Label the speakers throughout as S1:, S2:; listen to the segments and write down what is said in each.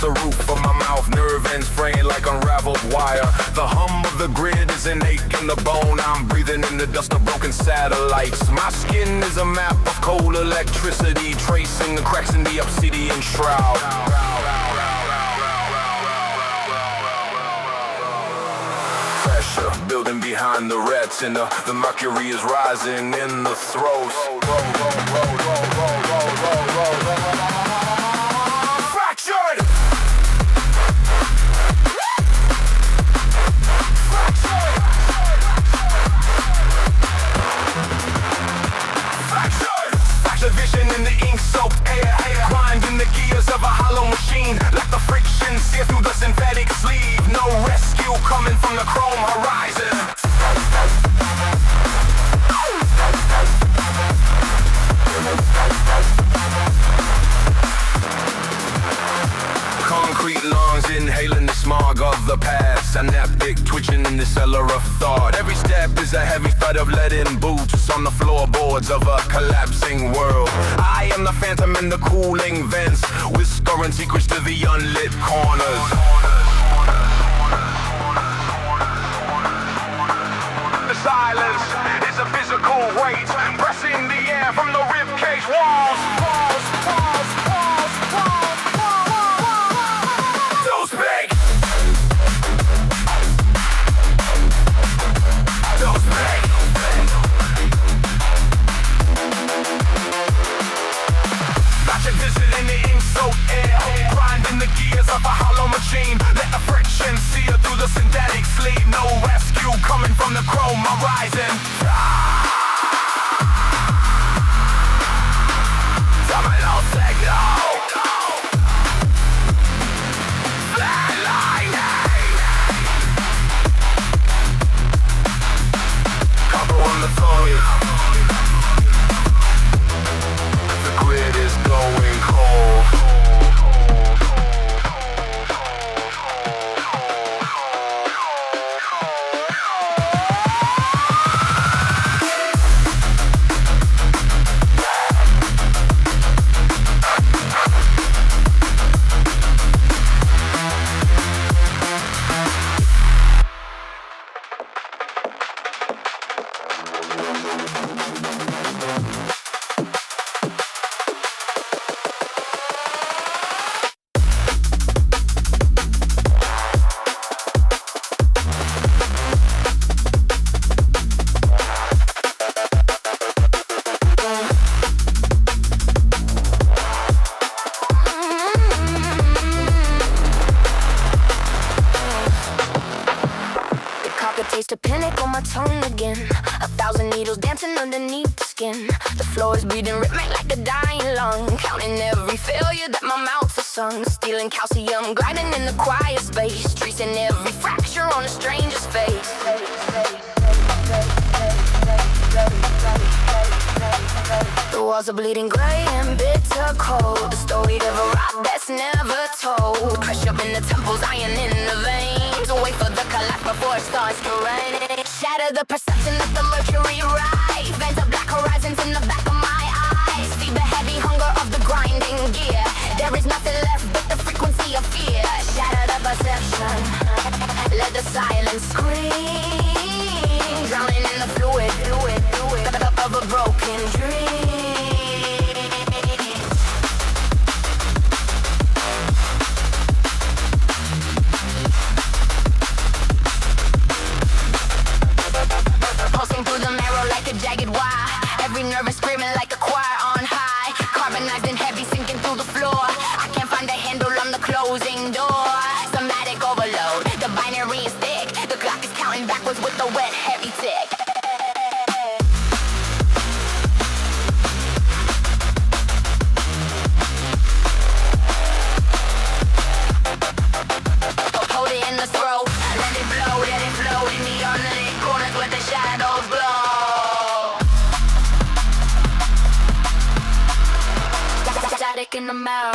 S1: The roof of my mouth, nerve ends fraying like unraveled wire. The hum of the grid is an ache in the bone. I'm breathing in the dust of broken satellites. My skin is a map of cold electricity, tracing the cracks in the obsidian shroud. Pressure building behind the retina. The mercury is rising in the throat. Fractured! Vision in the ink-soaked air, grinding the gears of a hollow machine. Like the friction sear through the synthetic sleeve. No rescue coming from the chrome horizon. Concrete lungs inhaling the smog of the past. Synaptic twitching in the cellar of thought. Every step is a heavy thud of lead in boots on the floorboards of a collapsing world. I am the phantom in the cooling vents, whispering secrets to the unlit corners. The silence is a physical weight, pressing the air from the ribcage walls. Of a hollow machine, let the friction sear through the synthetic sleeve. No rescue coming from the chrome horizon. Terminal signal. Flatlining. Cover on the tongue. The grid is going cold.
S2: Taste of panic on my tongue again. 1,000 needles dancing underneath the skin. The floor is breathing rhythmic like a dying lung. Counting every failure that my mouth has sung. Stealing calcium, gliding in the quiet space. Tracing every fracture on a stranger's face. The walls are bleeding gray and bitter cold. The story of a rock that's never told. Crush up in the temples, iron in the veins. Wait for the collapse before it starts to rain. Shatter the perception of the mercury rise. Vent the black horizons in the back of my eyes. See the heavy hunger of the grinding gear. There is nothing left but the frequency of fear. Shatter the perception. Let the silence scream. Drowning in the fluid of a broken dream. Pulsing through the marrow like a jagged wire. Every nerve is screaming like a choir on high. Carbonized and heavy sinking through the floor. I can't find a handle on the closing door. Somatic overload, the binary is thick. The clock is counting backwards with a wet heavy tick. in the marrow.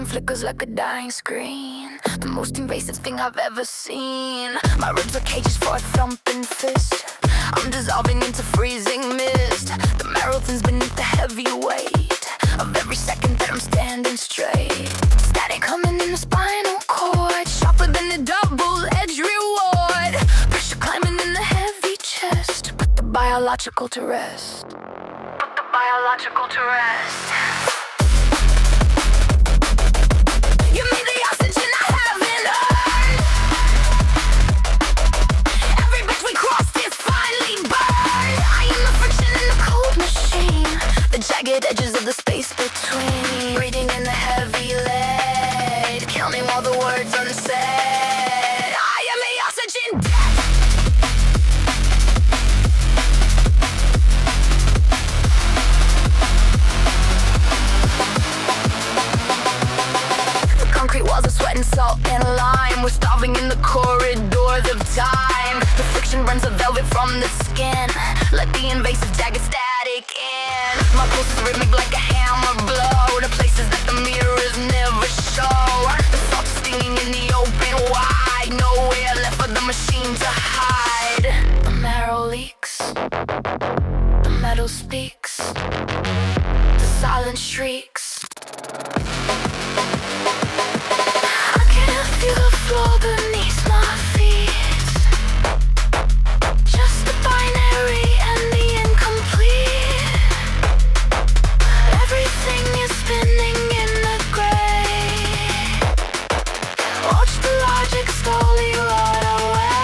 S3: Flickers like a dying screen. The most invasive thing I've ever seen. My ribs are cages for a thumping fist. I'm dissolving into freezing mist. The marrow thins beneath the heavy weight of every second that I'm standing straight. Static coming in the spinal cord, sharper than a double-edged reward. Pressure climbing in the heavy chest. Put the biological to rest. Put the biological to rest. You made the oxygen I haven't earned. Every bridge we crossed is finally burned. I am the friction in the cold machine. The jagged edges of the space between. Breathing in the heavy lead. Counting all the words unsaid. I am the oxygen debt. and lime. We're starving in the corridors of time. The friction burns the velvet from the skin. Let the invasive jagged static in. My pulse is rhythmic like a hammer blow. The places that the mirrors never show. The salt stinging in the open wide. Nowhere left for the machine to hide. The marrow leaks. The metal speaks. The silence shrieks. I can't feel the floor beneath my feet. Just the binary and the incomplete. Everything is spinning in the gray. Watch the logic slowly rot away.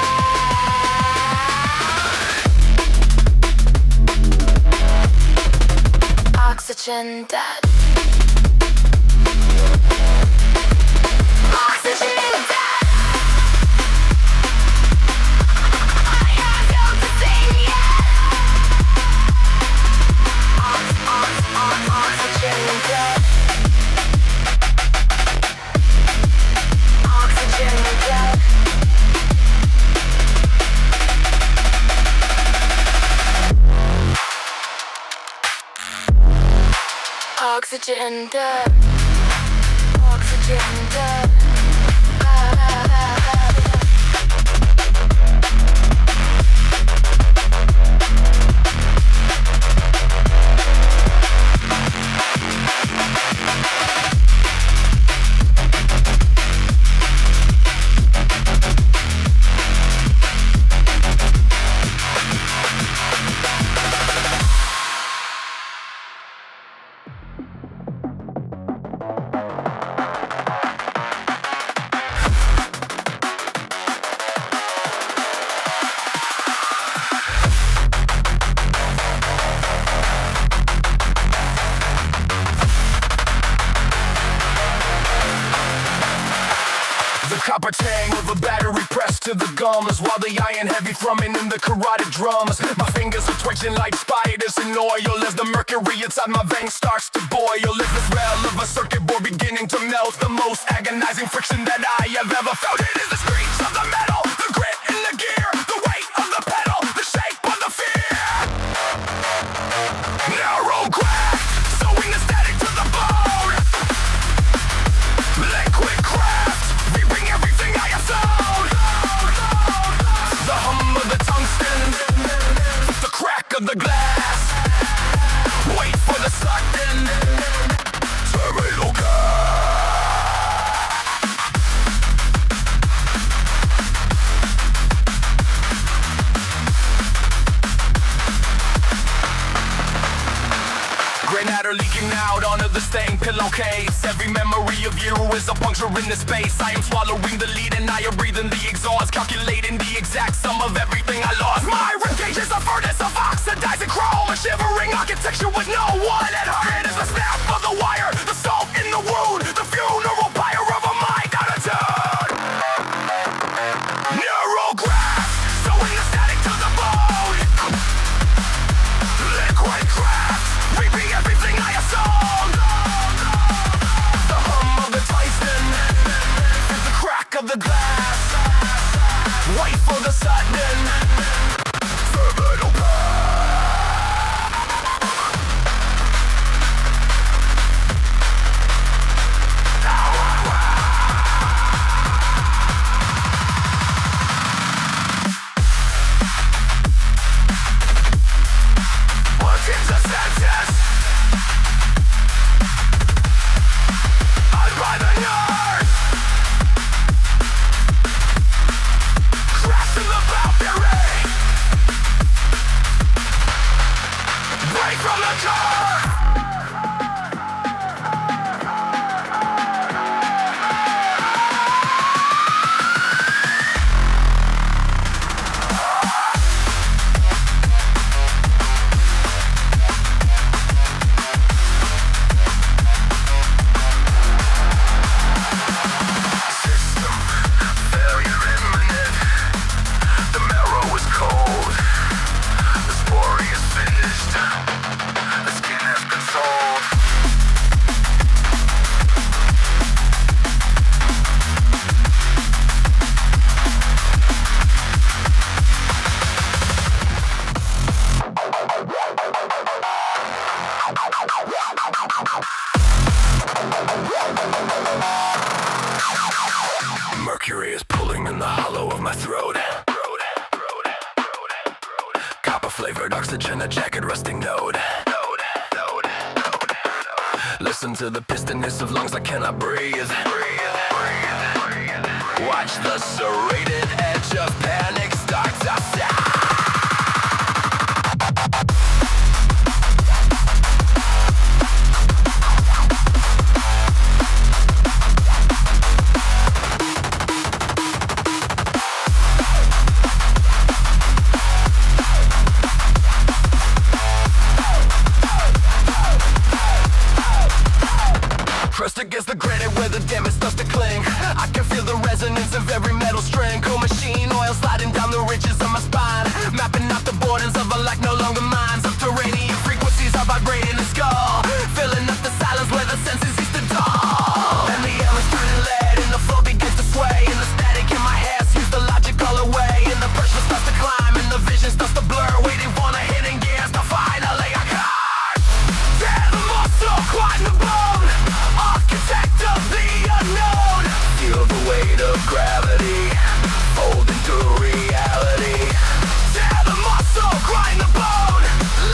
S3: Oxygen dead. Oxygen dead. I can't feel the thing yet. Oxygen dead. Oxygen dead. Oxygen dead. Oxygen dead.
S1: Copper tang with a battery pressed to the gums, while the iron heavy thrumming in the carotid drums. My fingers are twitching like spiders in oil as the mercury inside my veins starts to boil. It's the smell of a circuit board beginning to melt. The most agonizing friction that I have ever felt. It is the screech of the metal, the grit in the gear, the weight of the pedal, the shape of the fear. Narrow craft, sewing the static to the bone. Liquid craft, reaping everything I have sown. The hum of the tungsten, the crack of the glass. Wait for the sudden terminal gas. Granada leaking out onto the stained pillowcase. Every memory of you is a puncture in the space. I am swallowing the lead and I am breathing the exhaust, calculating the exact sum of everything I lost. My ribcage is a furnace of oxidizing chrome, a shivering architecture with no one at heart. It is the snap of the wire, the salt in the wound, the funeral pyre of a mic attitude. Neurograph, sewing the static to the bone. Liquid craft, reaping everything I have sown. The hum of the Tyson, the crack of the glass. Wait for the sudden terminal what is the sentence? I'm by the nerves. Crash to the boundary. oxygen, a jacket rusting node. Listen to the piston hiss of lungs I cannot breathe. Watch the serrated edge of panic start to sound. Crushed against the granite where the damage starts to cling. I can feel the resonance of every metal string. Cool machine oil sliding down the ridges of my spine, mapping out the borders of a life no longer mine. Subterranean frequencies are vibrating the skull, filling up the silence where the senses used to dull. And the air is turning lead and the floor begins to sway, and the static in my head seems the logic all away, and the pressure starts to climb and the vision starts to blur, waiting for the hidden gears to finally occur. Tear the muscle, climb the bone, architect of the unknown. Feel the weight of gravity, fold into reality. Tear the muscle, grind the bone,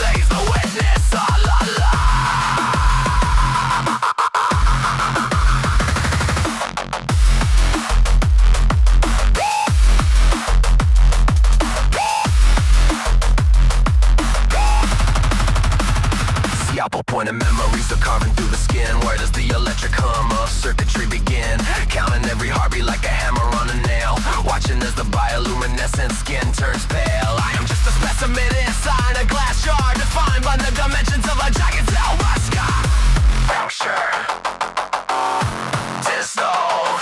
S1: lays the witness all alone. Scalpel pointing memories are carving through the skin. Where does the electric hum of circuitry begin? Counting every heartbeat like a hammer on a nail, watching as the bioluminescent skin turns pale. I am just a specimen inside a glass jar, defined by the dimensions of a giant cell muscle. Puncture, dissolve,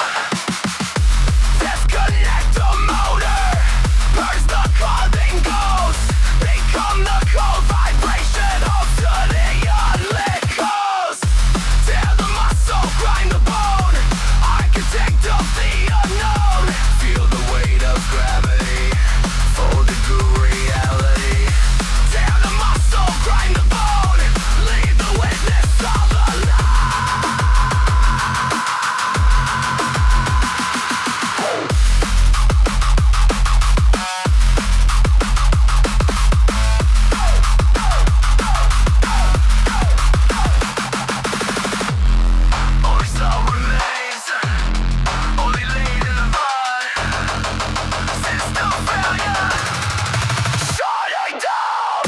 S1: disconnect the motor, burst the clothing ghost, become the cold vibration of the unlit coast. Tear the muscle, grind the bone, architect of the unknown. Feel the weight of gravity, fold into reality. Tear the muscle, grind the bone, leave the witness all alone. Only soul remains, only laid in the mud. System failure, shutting down.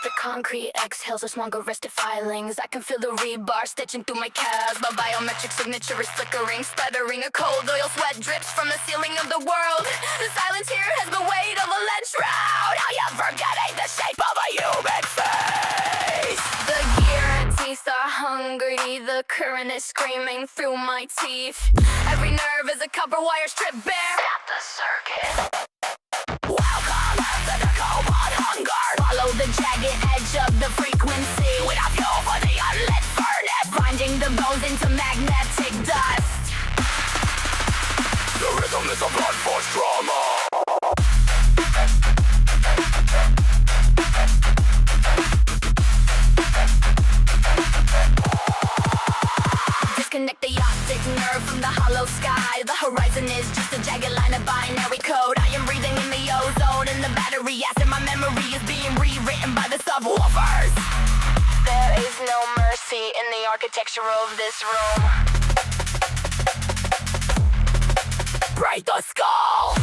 S3: The concrete exhales with stronger rested filings. I can feel the rebar stitching through my calves. My biometric signature is flickering, sputtering. A cold oil sweat drips from the ceiling of the world. The silence here has the weight of a lead shroud. I am forgetting the shape of a human face. The gear and teeth are hungry. The current is screaming through my teeth. Every nerve is a copper wire stripped bare. Stop the circuit. Welcome to the cobalt hunger. Follow the jagged edge of the frequency. Without fuel for the unlit furnace, grinding the bones into magnetic dust.
S1: The rhythm is a blood force drama.
S3: Disconnect the optic nerve from the hollow sky. The horizon is just a jagged line of binary code. I am breathing in the ozone and the battery acid. My memory is being rewritten by the subwoofers. There is no mercy in the architecture of this room. Break the skull.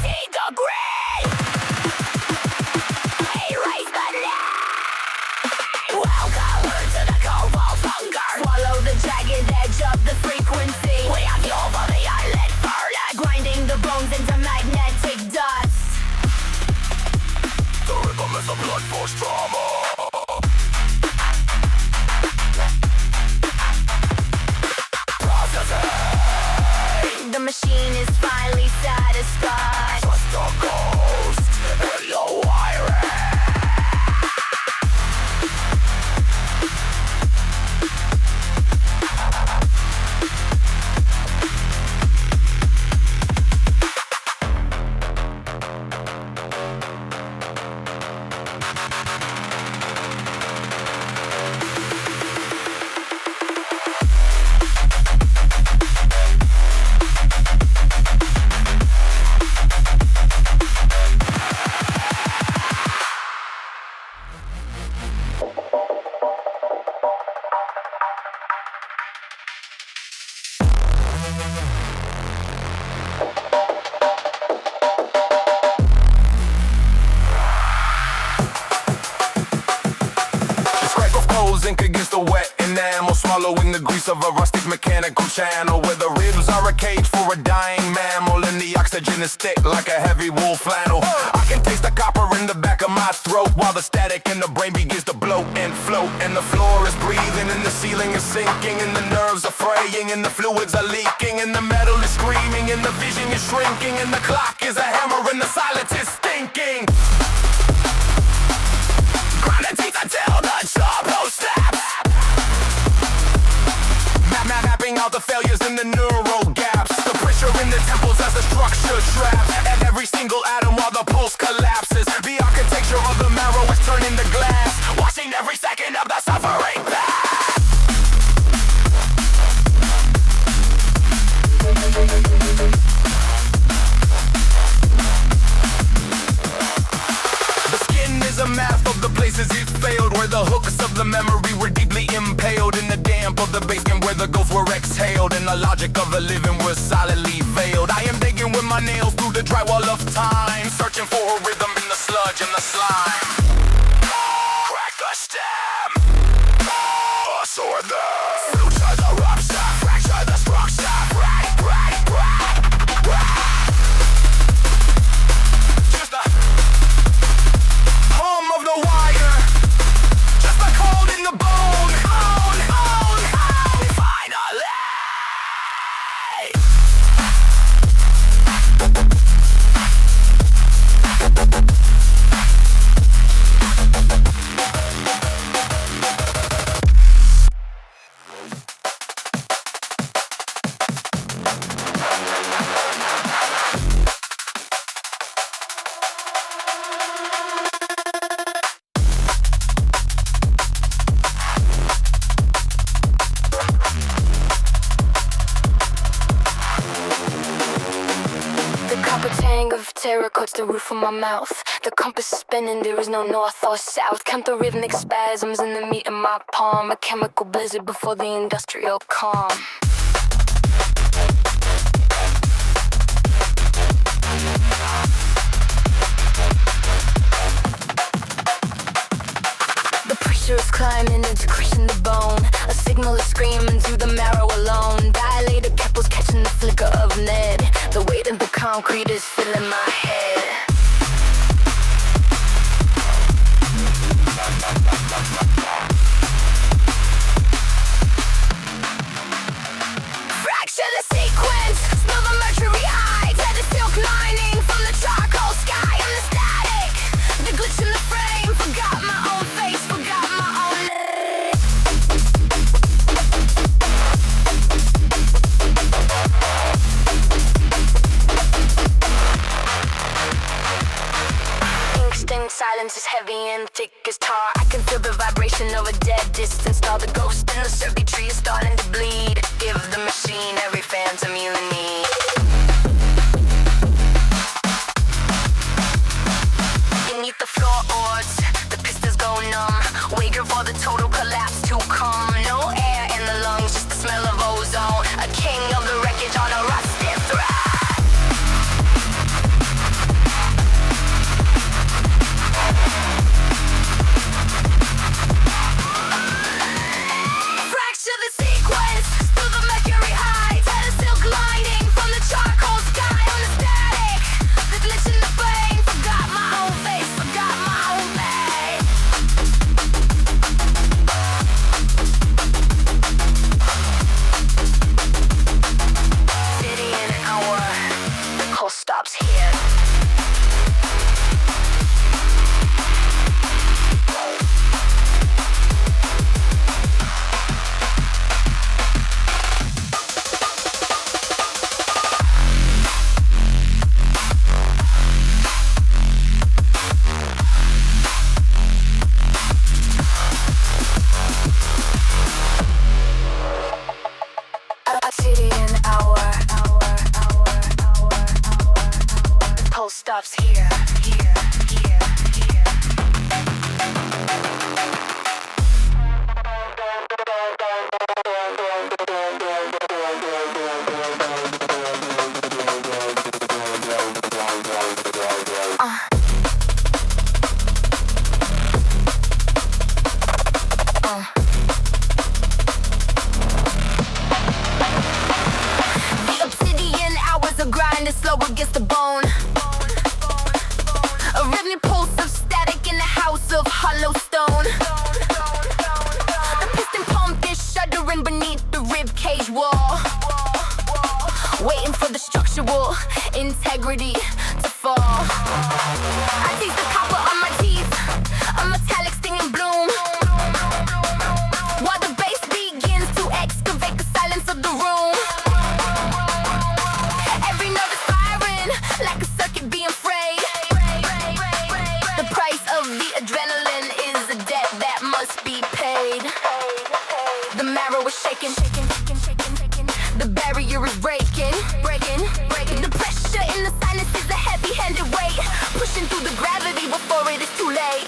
S3: Eat the grave. Erase the name. Welcome to the cobalt hunger. Swallow the jagged edge of the frequency. We are fuel for the unlit furnace, grinding the bones into magnetic dust.
S1: The rhythm is a blood force drama. following the grease of a rustic mechanical channel, where the ribs are a cage for a dying mammal, and the oxygen is thick like a heavy wool flannel. I can taste the copper in the back of my throat, while the static in the brain begins to bloat and float, and the floor is breathing, and the ceiling is sinking, and the nerves are fraying, and the fluids are leaking, and the metal is screaming, and the vision is shrinking, and the clock is a hammer, and the silence is stinking. Grind the teeth until the jawbone snaps. Mapping out the failures in the neural gaps, the pressure in the temples as the structure traps, and every single atom while the pulse collapses. The architecture of the marrow is turning to glass, watching every second of the suffering pass. The skin is a map of the places it failed, where the hooks of the memory were deeply impaled, in the damp of the basement where the ghosts were exhaled, and the logic of the living was solidly veiled. I am digging with my nails through the drywall of time, searching for a rhythm in the sludge and the slime. Crack the stem, us or them. Future the rupture, fracture the structure. Just the hum of the wire, just the cold in the bone. Finally.
S3: Terror coats the roof of my mouth. The compass is spinning, there is no north or south. Count the rhythmic spasms in the meat in my palm. A chemical blizzard before the industrial calm. The pressure is climbing, it's crushing the bone. A signal is screaming through the marrow alone. Dilated pupils catching the flicker of lead. The weight of the concrete is filling my head. Fracture the sequence, spill the mercury high. Tear the silk lining from the charcoal sky. I'm the static, the glitch in the frame. Forgot my own face, forgot my own name. Ink-stained silence is heavy and thick as tar. I can feel the vibration of a dead distant star. The ghost in the circuitry is starting to bleed. Give the machine every phantom you need. Beneath the floor boards, the pistons go numb, waiting for the total collapse to come. No air in the lungs, just the smell of ozone. A king of the wreckage on a rusted thread. Fracture the sequence, spill the mercury high. visual, waiting for the structural integrity to fall. I taste the copper on my teeth, a metallic stinging bloom, while the bass begins to excavate the silence of the room. Every note is firing like a circuit being frayed. The price of the adrenaline is a debt that must be paid. The marrow is shaking, the barrier is breaking. The pressure in the silence is a heavy-handed weight, pushing through the gravity before it is too late.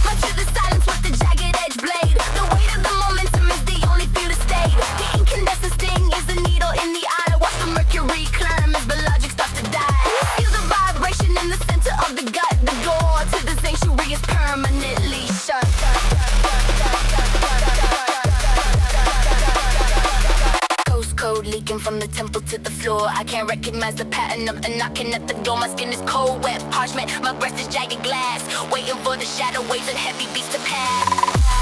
S3: Much of the silence with the jagged edge blade. The weight of the momentum is the only feel to stay. The incandescent sting is the needle in the eye. Watch the mercury climb as the logic starts to die. Feel the vibration in the center of the gut. The door to the sanctuary is permanently shut. Ghost code leaking from the temple to the floor. I can't recognize the pattern of the knocking at the door. My skin is cold, wet parchment. My breath is jagged glass, waiting for the shadow waves and heavy beats to pass.